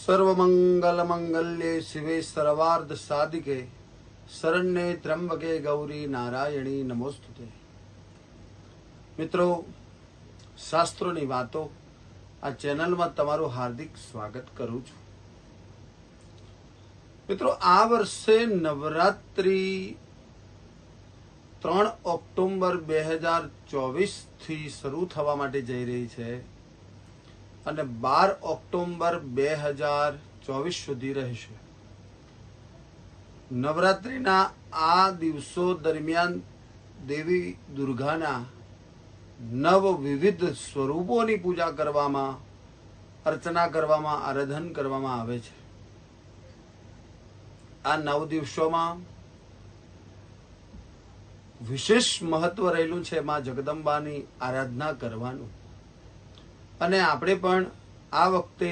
सर्वमंगलमंगल्ये शिवे सर्वार्थ साधिके शरण्ये त्र्यंबके गौरी नारायणी नमोस्तुते। મિત્રો, શાસ્ત્રોની વાતો આ ચેનલમાં તમારું હાર્દિક સ્વાગત કરું છું। મિત્રો, આ વર્ષે નવરાત્રી 3 ઓક્ટોબર 2024 થી શરૂ થવા માટે જઈ રહી છે અને 12 ઓક્ટોબર 2024 સુધી રહેશે। નવરાત્રીના આ દિવસો દરમિયાન દેવી દુર્ગાના નવ વિવિધ સ્વરૂપોની પૂજા કરવામાં, અર્ચના કરવામાં, આરાધન કરવામાં આવે છે। આ 9 દિવસોમાં વિશેષ મહત્વ રહેલું છે માં જગદંબાની આરાધના કરવાનું। અને આપણે પણ આ વખતે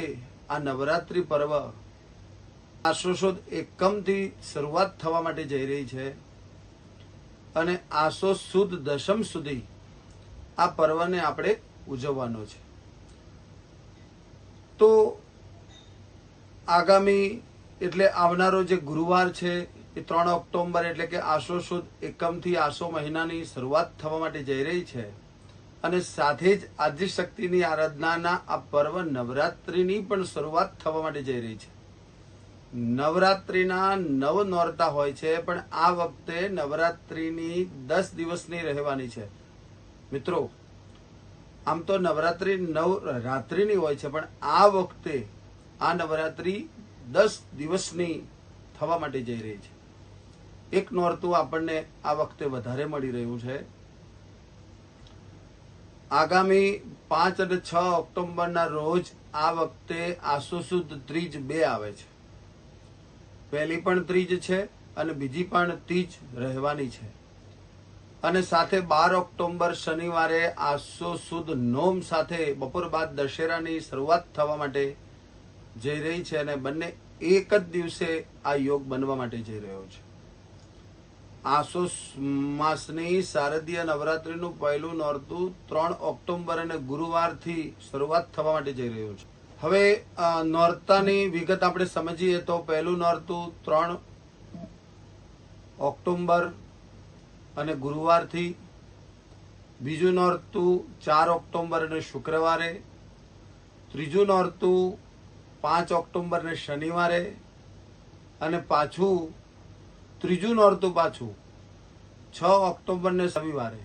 આ નવરાત્રી પર્વ આસો સુદ એકમથી શરૂઆત થવા માટે જઈ રહી છે અને આસો સુદ દશમ સુધી આ પર્વને આપણે ઉજવવાનો છે। તો આગામી એટલે આવનારો જે ગુરુવાર છે એ 3 ઓક્ટોબર એટલે કે આસો સુદ એકમથી આસો મહિનાની શરૂઆત થવા માટે જઈ રહી છે અને સાથે જ આદ્યશક્તિની આરાધનાના આ પર્વ નવરાત્રીની પણ શરૂઆત થવા માટે જઈ રહી છે। નવરાત્રીના 9 નોરતા હોય છે, પણ આ વખતે નવરાત્રીની 10 દિવસની રહેવાની છે। મિત્રો, આમ તો નવરાત્રી 9 રાત્રિની હોય છે, પણ આ વખતે આ નવરાત્રી 10 દિવસની થવા માટે જઈ રહી છે। એક નોરતું આપણને આ વખતે વધારે મળી રહ્યું છે। આગામી 5 અને 6 ઓક્ટોબરના રોજ આ વખતે આસો સુદ ત્રીજ 2 આવે છે। પહેલી પણ ત્રીજ છે અને બીજી પણ ત્રીજ રહેવાની છે। અને સાથે 12 ઓક્ટોબર શનિવારે આસો સુદ નોમ સાથે બપોર બાદ દશેરાની શરૂઆત થવા માટે જઈ રહી છે અને બંને એક જ દિવસે આ યોગ બનવા માટે જઈ રહ્યો છે। આસો માસની શારદીય નવરાત્રીનું પહેલું નોરતું 3 ઓક્ટોબર અને ગુરુવારથી શરૂઆત થવા માટે જઈ રહ્યું છે। હવે નોરતાની વિગત આપણે સમજીએ તો પહેલું નોરતું 3 ઓક્ટોબર અને ગુરુવારથી, બીજું નોરતું 4 ઓક્ટોબર અને શુક્રવારે, ત્રીજું નોરતું 5 ઓક્ટોબર ને શનિવારે અને પાછું ત્રીજું નોરતું પાછું 6 ઓક્ટોબર ને રવિવારે,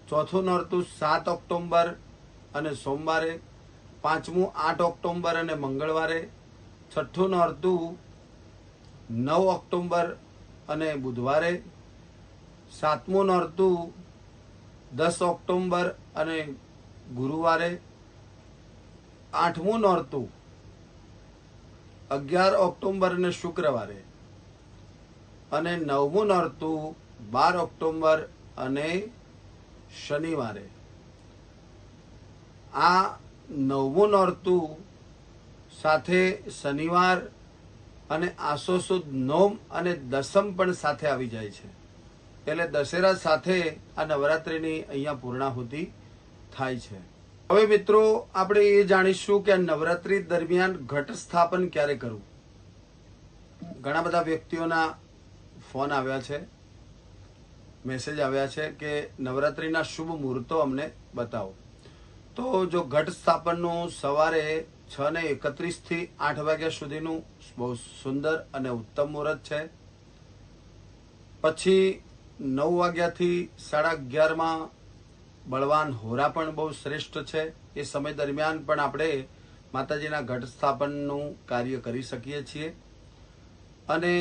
ચોથું નોરતું 7 ઓક્ટોબર અને સોમવારે, પાંચમું 8 ઓક્ટોબર અને મંગળવારે, છઠ્ઠું નોરતું 9 ઓક્ટોબર અને બુધવારે, સાતમું નોરતું 10 ઓક્ટોબર અને ગુરુવારે, આઠમું નોરતું 11 ઓક્ટોબર અને શુક્રવારે અને નવમું નોરતું 12 ઓક્ટોબર અને શનિવારે। આ નવમું નોરતું સાથે શનિવાર અને આસો સુદ નોમ અને દસમ પણ સાથે આવી જાય છે, એટલે દશેરા સાથે આ નવરાત્રીની અહીંયા પૂર્ણાહુતિ થાય છે। હવે મિત્રો, આપણે એ જાણીશું કે નવરાત્રી દરમિયાન ઘટ સ્થાપન ક્યારે કરવું। ઘણા બધા વ્યક્તિઓના ફોન આવ્યા છે, મેસેજ આવ્યા છે કે નવરાત્રીના શુભ મુહૂર્તો અમને બતાવો। તો જો ઘટ સ્થાપનનું સવારે 6:31 થી 8 વાગ્યા સુધીનું બહુ સુંદર અને ઉત્તમ મુહૂર્ત છે। પછી 9 વાગ્યાથી 11:30 બળવાન હોરા પણ બહુ શ્રેષ્ઠ છે। એ સમય દરમિયાન પણ આપણે માતાજીના ઘટ સ્થાપનનું કાર્ય કરી શકીએ છીએ। અને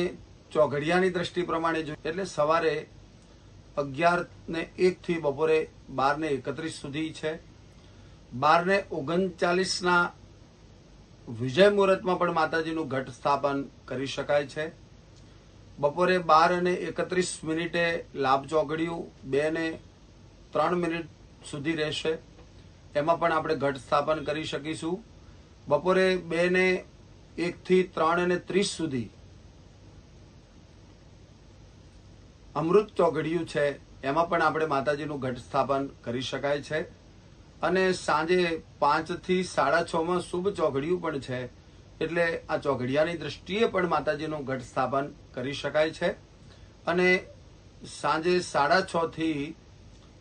ચોઘડિયાની દ્રષ્ટિ પ્રમાણે જોઈએ એટલે સવારે 11:01 થી બપોરે 12:31 સુધી છે। 12:39 વિજય મુહૂર્તમાં પણ માતાજીનું ઘટ સ્થાપન કરી શકાય છે। બપોરે 12:31 લાભ ચોઘડિયું 2:03 સુધી રહેશે, એમાં પણ આપણે ઘટ સ્થાપન કરી શકીશું। બપોરે 2:01 થી 3:30 સુધી અમૃત ચોઘડિયું છે, એમાં પણ આપણે માતાજીનું ઘટ સ્થાપન કરી શકાય છે। અને સાંજે 5 થી 6:30 માં શુભ ચોઘડિયું પણ છે. એટલે આ ચોઘડિયાની દ્રષ્ટિએ પણ માતાજીનું ઘટ સ્થાપન કરી શકાય છે. અને સાંજે 6:30 થી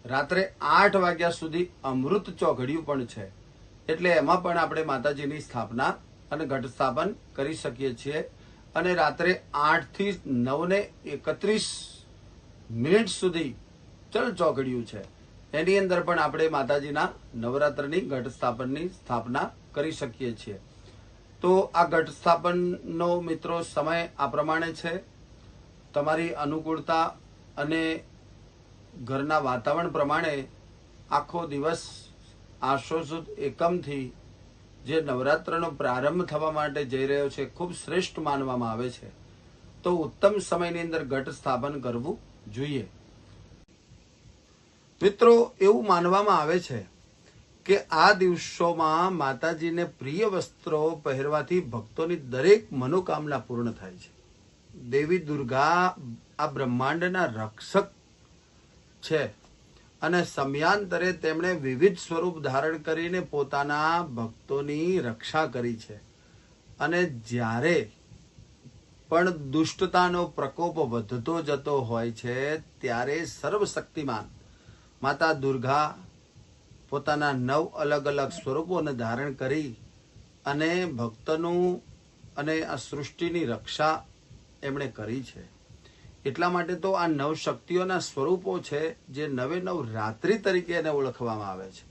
રાત્રે 8 વાગ્યા સુધી અમૃત ચોઘડિયું પણ છે. એટલે એમાં પણ આપણે માતાજીની સ્થાપના અને ઘટ સ્થાપન કરી શકીએ છીએ. અને રાત્રે 8 થી 9:31 સુધી ચલ ચોઘડિયું છે. એની અંદર પણ આપણે માતાજીના નવરાત્રની ઘટ સ્થાપનની સ્થાપના કરી શકીએ છીએ. તો આ ઘટ સ્થાપનનો મિત્રો સમય આ પ્રમાણે છે. તમારી અનુકૂળતા અને ઘરના વાતાવરણ પ્રમાણે આખો દિવસ આસો સુદ એકમથી જે નવરાત્રનો પ્રારંભ થવા માટે જઈ રહ્યો છે ખૂબ શ્રેષ્ઠ માનવામાં આવે છે. તો ઉત્તમ સમયની અંદર ઘટ સ્થાપન કરવું જોઈએ. મિત્રો, એવું માનવામાં આવે છે કે આ દિવસોમાં માતાજીને પ્રિય વસ્ત્રો પહેરવાથી ભક્તોની દરેક મનોકામના પૂર્ણ થાય છે. દેવી દુર્ગા આ બ્રહ્માંડના રક્ષક છે અને સમયાંતરે તેમણે વિવિધ સ્વરૂપ ધારણ કરીને પોતાના ભક્તોની રક્ષા કરી છે. અને જ્યારે પણ દુષ્ટતાનો પ્રકોપ વધતો જતો હોય છે ત્યારે સર્વશક્તિમાન માતા દુર્ગા પોતાના 9 અલગ અલગ સ્વરૂપોને ધારણ કરી અને ભક્તનું અને આ સૃષ્ટિની રક્ષા એમણે કરી છે. એટલા માટે તો આ 9 શક્તિઓના સ્વરૂપો છે જે 9 રાત્રિ તરીકે એને ઓળખવામાં આવે છે.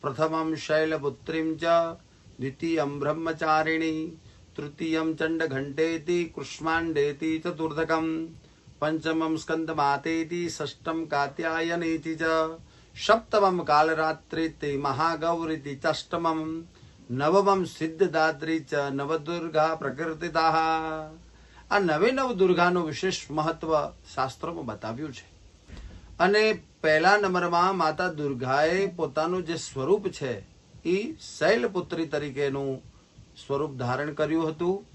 પ્રથમમ શૈલપુત્રીમ ચ, દ્વિતીયમ બ્રહ્મચારિણી, તૃતીયમ ચંડઘંટેતિ, કૃષ્માંડેતિ ચતુર્થકમ, પંચમમ સ્કંદમાતેતિ, ષષ્ઠમ કાત્યાયનેતિ ચ, સપ્તમમ કાલરાત્રિતિ મહાગૌરીતિ ચાષ્ટમમ, નવમમ સિદ્ધદાત્રી ચ નવદુર્ગા પ્રકીર્તિતાઃ. આ 9 દુર્ગાનું વિશેષ મહત્વ શાસ્ત્રોમાં બતાવ્યું છે. અને પહેલા નંબરમાં માતા દુર્ગાએ પોતાનું જે સ્વરૂપ છે એ શૈલપુત્રી તરીકેનું સ્વરૂપ ધારણ કર્યું હતું.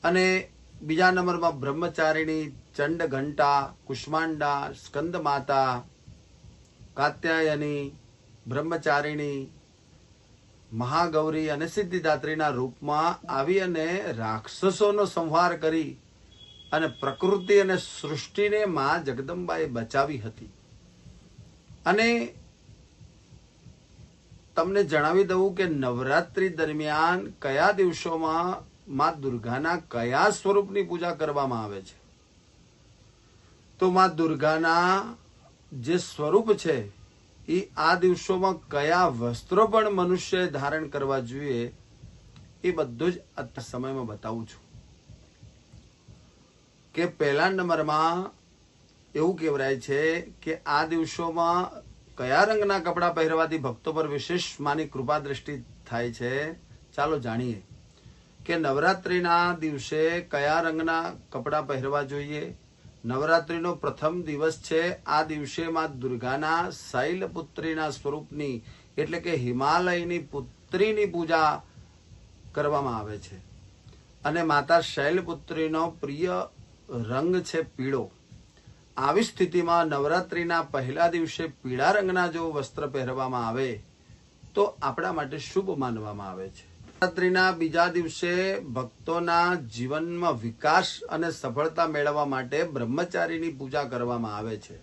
અને બીજા નંબરમાં બ્રહ્મચારિણી, ચંડઘંટા, કુષ્માંડા, સ્કંદમાતા, કાત્યાયની, બ્રહ્મચારિણી, મહાગૌરી અને સિદ્ધિદાત્રીના રૂપમાં આવી અને રાક્ષસોનો સંહાર કરી અને પ્રકૃતિ અને સૃષ્ટિને માં જગદંબાએ બચાવી હતી. અને તમને જણાવી દઉં કે નવરાત્રી દરમિયાન કયા દિવસોમાં માં દુર્ગાના કયા સ્વરૂપની પૂજા કરવામાં આવે છે. તો માં દુર્ગાના જે સ્વરૂપ છે એ આ દિવસોમાં કયા વસ્ત્રો પણ મનુષ્ય ધારણ કરવા જોઈએ એ બધું જ આ સમયમાં બતાવું છું. કે પહેલા નંબરમાં એવું કહેવાય છે કે આ દિવસોમાં કયા રંગના કપડાં પહેરવાથી ભક્તો પર વિશેષ માની કૃપા દ્રષ્ટિ થાય છે. ચાલો જાણીએ કે નવરાત્રિના દિવસે કયા રંગના કપડાં પહેરવા જોઈએ. નવરાત્રીનો પ્રથમ દિવસ છે. આ દિવસે માં દુર્ગાના શૈલપુત્રીના સ્વરૂપની એટલે કે હિમાલયની પુત્રીની પૂજા કરવામાં આવે છે. અને માતા શૈલપુત્રીનો પ્રિય રંગ છે પીળો. આવી સ્થિતિમાં નવરાત્રીના પહેલા દિવસે પીળા રંગના જો વસ્ત્ર પહેરવામાં આવે તો આપણા માટે શુભ માનવામાં આવે છે. નવરાત્રીના બીજા દિવસે ભક્તોના જીવનમાં વિકાસ અને સફળતા મેળવવા માટે બ્રહ્મચારીની પૂજા કરવામાં આવે છે.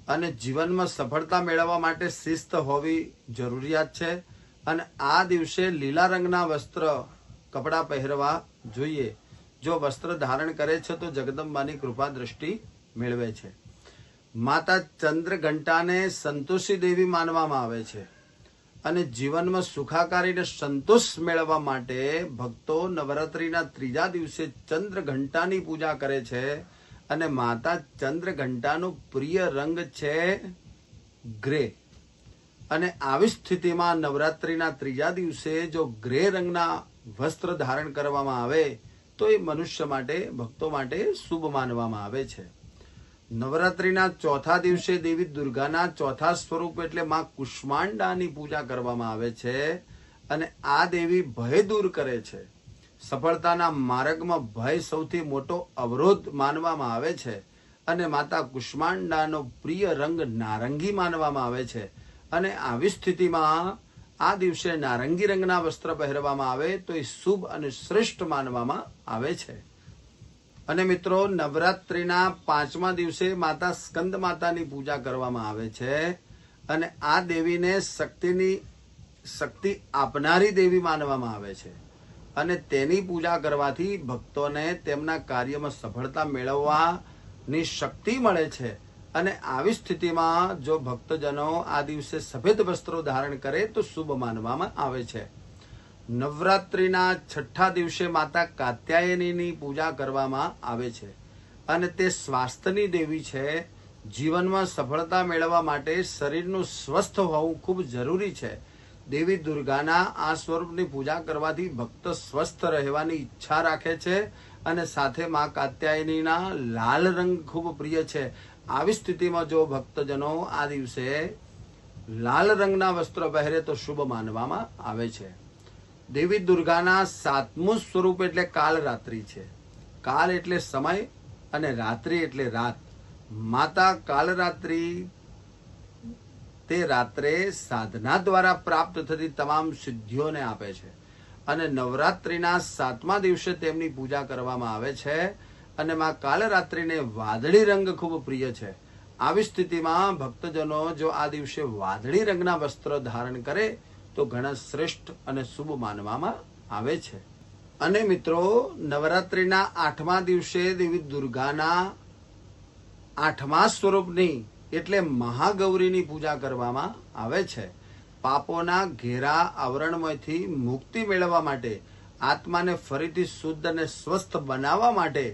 અને જીવનમાં સફળતા મેળવવા માટે શિસ્ત હોવી જરૂરિયાત છે. અને આ દિવસે લીલા રંગના વસ્ત્ર કપડાં પહેરવા જોઈએ. જો વસ્ત્ર ધારણ કરે છે તો જગદંબાની કૃપા દ્રષ્ટિ મેળવે છે. માતા ચંદ્રઘંટાને સંતોષી દેવી માનવામાં આવે છે. અને જીવનમાં સુખાકારીને સંતોષ મેળવવા માટે ભક્તો નવરાત્રીના ત્રીજા દિવસે ચંદ્રઘંટાની પૂજા કરે છે. અને માતા ચંદ્રઘંટાનો પ્રિય રંગ છે ગ્રે. અને આવી સ્થિતિમાં નવરાત્રીના ત્રીજા દિવસે જો ગ્રે રંગના વસ્ત્ર ધારણ કરવામાં આવે તો એ મનુષ્ય માટે ભક્તો માટે શુભ માનવામાં આવે છે. નવરાત્રીના ચોથા દિવસે દેવી દુર્ગાના ચોથા સ્વરૂપ એટલે માં કુષ્માંડાની પૂજા કરવામાં આવે છે. અને આ દેવી ભય દૂર કરે છે. સફળતાના માર્ગમાં ભય સૌથી મોટો અવરોધ માનવામાં આવે છે. અને માતા કુષ્માંડાનો પ્રિય રંગ નારંગી માનવામાં આવે છે. અને આવી સ્થિતિમાં આ દિવસે નારંગી રંગના વસ્ત્ર પહેરવામાં આવે તો એ શુભ અને શ્રેષ્ઠ માનવામાં આવે છે. અને મિત્રો, નવરાત્રિના 5મા દિવસે માતા સ્કંદ માતાની પૂજા કરવામાં આવે છે. અને આ દેવીને શક્તિ આપનારી દેવી માનવામાં આવે છે. અને તેની પૂજા કરવાથી ભક્તોને તેમના કાર્યમાં સફળતા મેળવવાની શક્તિ મળે છે. અને આવી સ્થિતિમાં જો ભક્તજનો આ દિવસે સફેદ વસ્ત્રો ધારણ કરે તો શુભ માનવામાં આવે છે. નવરાત્રિના 6ઠા દિવસે માતા કાત્યાયનીની પૂજા કરવામાં આવે છે. અને તે સ્વાસ્થ્યની દેવી છે. જીવનમાં સફળતા મેળવવા માટે શરીરનું સ્વસ્થ હોવું ખૂબ જરૂરી છે. દેવી દુર્ગાના આ સ્વરૂપની પૂજા કરવાથી ભક્ત સ્વસ્થ રહેવાની ઈચ્છા રાખે છે. અને સાથે મા કાત્યાયનીના લાલ રંગ ખૂબ પ્રિય છે. આવી સ્થિતિમાં જો ભક્તજનો આ દિવસે લાલ રંગના વસ્ત્ર પહેરે તો શુભ માનવામાં આવે છે. દેવી દુર્ગાના 7મું સ્વરૂપ એટલે કાલરાત્રિ છે. કાલ એટલે સમય અને રાત્રિ એટલે રાત. માતા કાલરાત્રિ તે રાત્રે સાધના દ્વારા પ્રાપ્ત થતી તમામ સિદ્ધિઓને આપે છે. અને નવરાત્રિના 7મા દિવસે તેમની પૂજા કરવામાં આવે છે. અને માં કાલરાત્રિને વાદળી રંગ ખૂબ પ્રિય છે. આવી સ્થિતિમાં ભક્તજનો જો આ દિવસે વાદળી રંગના વસ્ત્ર ધારણ કરે તો ઘણા શ્રેષ્ઠ અને શુભ માનવામાં આવે છે. અને મિત્રો, નવરાત્રિના 8મા દિવસે દેવી દુર્ગાના 8મા સ્વરૂપની એટલે મહાગૌરીની પૂજા કરવામાં આવે છે. પાપોના ઘેરા આવરણમાંથી મુક્તિ મેળવવા માટે, આત્માને ફરીથી શુદ્ધ અને સ્વસ્થ બનાવવા માટે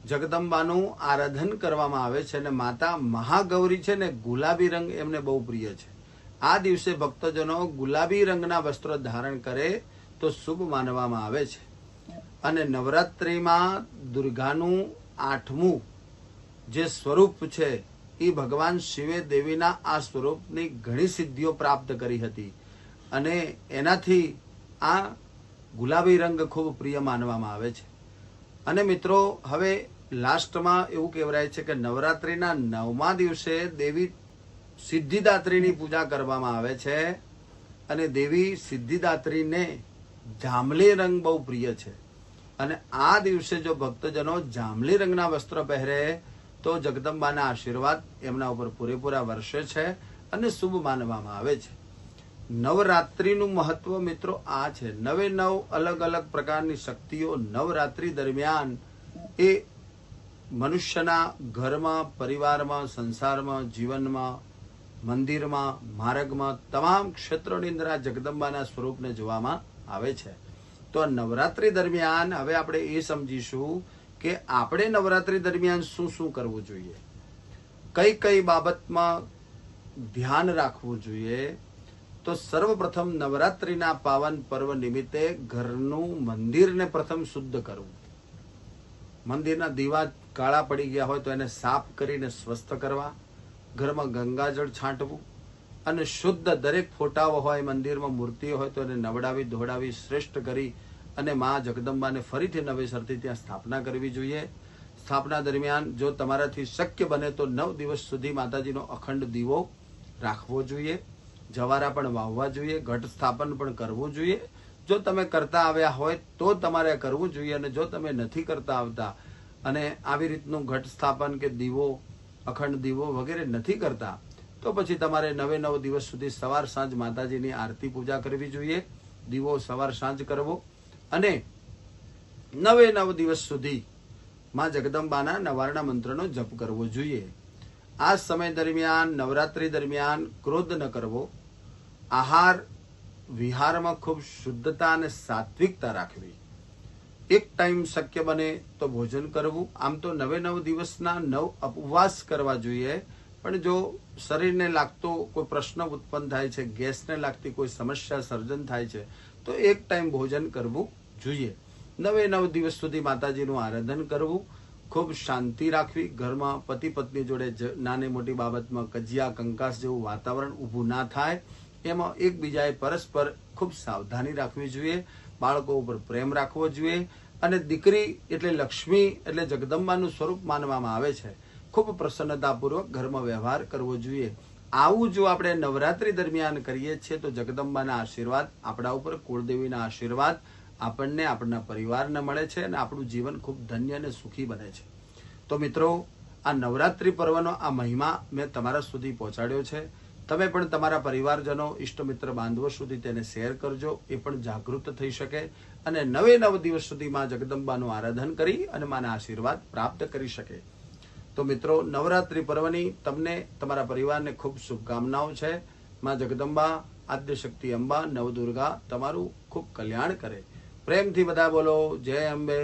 જગદંબાનું આરાધન કરવામાં આવે છે. અને માતા મહાગૌરી છે ને ગુલાબી રંગ એમને બહુ પ્રિય છે. આ દિવસે ભક્તજનો ગુલાબી રંગના વસ્ત્ર ધારણ કરે તો શુભ માનવામાં આવે છે. અને નવરાત્રિમાં દુર્ગાનું 8મું જે સ્વરૂપ છે એ ભગવાન શિવે દેવીના આ સ્વરૂપની ઘણી સિદ્ધિઓ પ્રાપ્ત કરી હતી. અને એનાથી આ ગુલાબી રંગ ખૂબ પ્રિય માનવામાં આવે છે. અને મિત્રો, હવે લાસ્ટમાં એવું કહેવાય છે કે નવરાત્રિના 9મા દિવસે દેવી સિદ્ધિદાત્રીની પૂજા કરવામાં આવે છે. અને દેવી સિદ્ધિદાત્રીને જાંબલી રંગ બહુ પ્રિય છે. અને આ દિવસે જો ભક્તજનો જાંબલી રંગના વસ્ત્ર પહેરે તો જગદંબાના આશીર્વાદ એમના ઉપર પૂરેપૂરા વરસે છે અને શુભ માનવામાં આવે છે. નવરાત્રિનું મહત્વ મિત્રો આ છે. 9 અલગ અલગ પ્રકારની શક્તિઓ નવરાત્રિ દરમિયાન એ મનુષ્યના ઘરમાં, પરિવારમાં, સંસારમાં, જીવનમાં, મંદિરમાં, માર્ગમાં, તમામ ક્ષેત્રોની અંદર આ જગદંબાના સ્વરૂપને જોવામાં આવે છે. તો નવરાત્રિ દરમિયાન હવે આપણે એ સમજીશું કે આપણે નવરાત્રિ દરમિયાન શું શું કરવું જોઈએ, કઈ કઈ બાબતમાં ધ્યાન રાખવું જોઈએ. તો સર્વપ્રથમ નવરાત્રિના પાવન પર્વ નિમિત્તે ઘરનું મંદિરને પ્રથમ શુદ્ધ કરવું. મંદિરના દીવા કાળા પડી ગયા હોય તો એને સાફ કરીને સ્વસ્થ કરવા. ઘરમાં ગંગાજળ છાંટવું. અને શુદ્ધ દરેક ફોટાઓ હોય, મંદિરમાં મૂર્તિઓ હોય તો એને નવડાવી ધોડાવી શ્રેષ્ઠ કરી અને મા જગદંબાને ફરીથી નવેસરથી ત્યાં સ્થાપના કરવી જોઈએ. સ્થાપના દરમિયાન જો તમારાથી શક્ય બને તો 9 દિવસ સુધી માતાજીનો અખંડ દીવો રાખવો જોઈએ. જવારા પણ વાવવા જોઈએ. ઘટ સ્થાપન પણ કરવું જોઈએ. જો તમે કરતા આવ્યા હોય તો તમારે કરવું જોઈએ. અને જો તમે નથી કરતા આવતા અને આવી રીતનું ઘટ સ્થાપન કે દીવો, અખંડ દીવો વગેરે નથી કરતા તો પછી તમારે 9 દિવસ સુધી સવાર સાંજ માતાજીની આરતી પૂજા કરવી જોઈએ. દીવો સવાર સાંજ કરવો. અને 9 દિવસ સુધી માં જગદંબાના નવારણા મંત્રનો જપ કરવો જોઈએ. આ સમય દરમિયાન, નવરાત્રી દરમિયાન ક્રોધ ન કરવો. આહાર વિહારમાં ખૂબ શુદ્ધતા અને સાત્વિકતા રાખવી. એક ટાઈમ શક્ય બને તો ભોજન કરવું. આમ તો 9 દિવસના 9 ઉપવાસ કરવા જોઈએ. પણ જો શરીરને લાગતો કોઈ પ્રશ્ન ઉત્પન્ન થાય છે, ગેસને લાગતી કોઈ સમસ્યા સર્જન થાય છે તો એક ટાઈમ ભોજન કરવું જોઈએ. 9 દિવસ સુધી માતાજીનું આરાધન કરવું. ખૂબ શાંતિ રાખવી. ઘરમાં પતિ પત્ની જોડે નાની મોટી બાબતમાં કજિયા કંકાસ જેવું વાતાવરણ ઊભું ના થાય એમાં એકબીજાએ પરસ્પર ખૂબ સાવધાની રાખવી જોઈએ. બાળકો ઉપર પ્રેમ રાખવો જોઈએ. અને દીકરી એટલે લક્ષ્મી એટલે જગદંબાનું સ્વરૂપ માનવામાં આવે છે. ખૂબ પ્રસન્નતાપૂર્વક ઘરમાં વ્યવહાર કરવો જોઈએ. આવું જો આપણે નવરાત્રી દરમિયાન કરીએ છીએ તો જગદંબાના આશીર્વાદ આપણા ઉપર, કુળદેવીના આશીર્વાદ આપણને, આપણા પરિવારને મળે છે અને આપણું જીવન ખૂબ ધન્ય અને સુખી બને છે. તો મિત્રો, આ નવરાત્રી પર્વનો આ મહિમા મેં તમારા સુધી પહોંચાડ્યો છે. તમે પણ તમારા પરિવારજનો, ઇષ્ટમિત્ર, બાંધવો સુધી તેને શેર કરજો, એ પણ જાગૃત થઈ શકે અને 9 દિવસ સુધીમાં જગદંબાનું આરાધન કરી અને માના આશીર્વાદ પ્રાપ્ત કરી શકે. તો મિત્રો, નવરાત્રી પર્વની તમને, તમારા પરિવારને ખૂબ શુભકામનાઓ છે. માં જગદંબા, આદ્યશક્તિ અંબા, નવદુર્ગા તમારું ખૂબ કલ્યાણ કરે. પ્રેમથી બધા બોલો, જય અંબે.